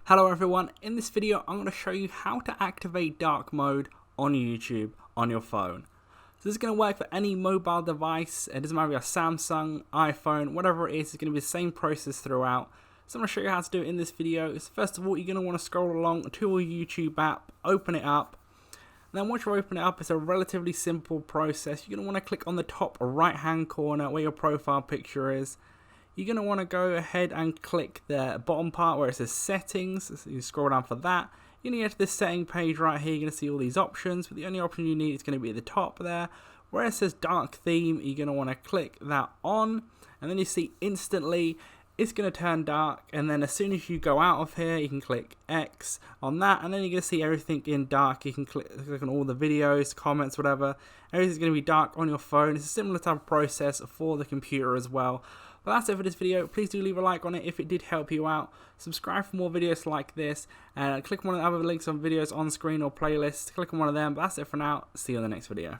Hello everyone, in this video I'm going to show you how to activate dark mode on YouTube on your phone. So this is going to work for any mobile device. It doesn't matter if you're Samsung, iPhone, whatever it is, it's going to be the same process throughout. So I'm going to show you how to do it in this video. First of all, you're going to want to scroll along to a YouTube app, open it up. And then once you open it up, it's a relatively simple process. You're going to want to click on the top right hand corner where your profile picture is. You're going to want to go ahead and click the bottom part where it says settings. So you scroll down for that. You're going to get to this setting page right here. You're going to see all these options, but the only option you need is going to be at the top there. Where it says dark theme, you're going to want to click that on, and then you see instantly it's going to turn dark. And then as soon as you go out of here, you can click X on that, and then you're going to see everything in dark. You can click on all the videos, comments, whatever. Everything's going to be dark on your phone. It's a similar type of process for the computer as well. But that's it for this video. Please do leave a like on it if it did help you out. Subscribe for more videos like this. And click on one of the other links on videos on screen or playlists. Click on one of them. But that's it for now. See you in the next video.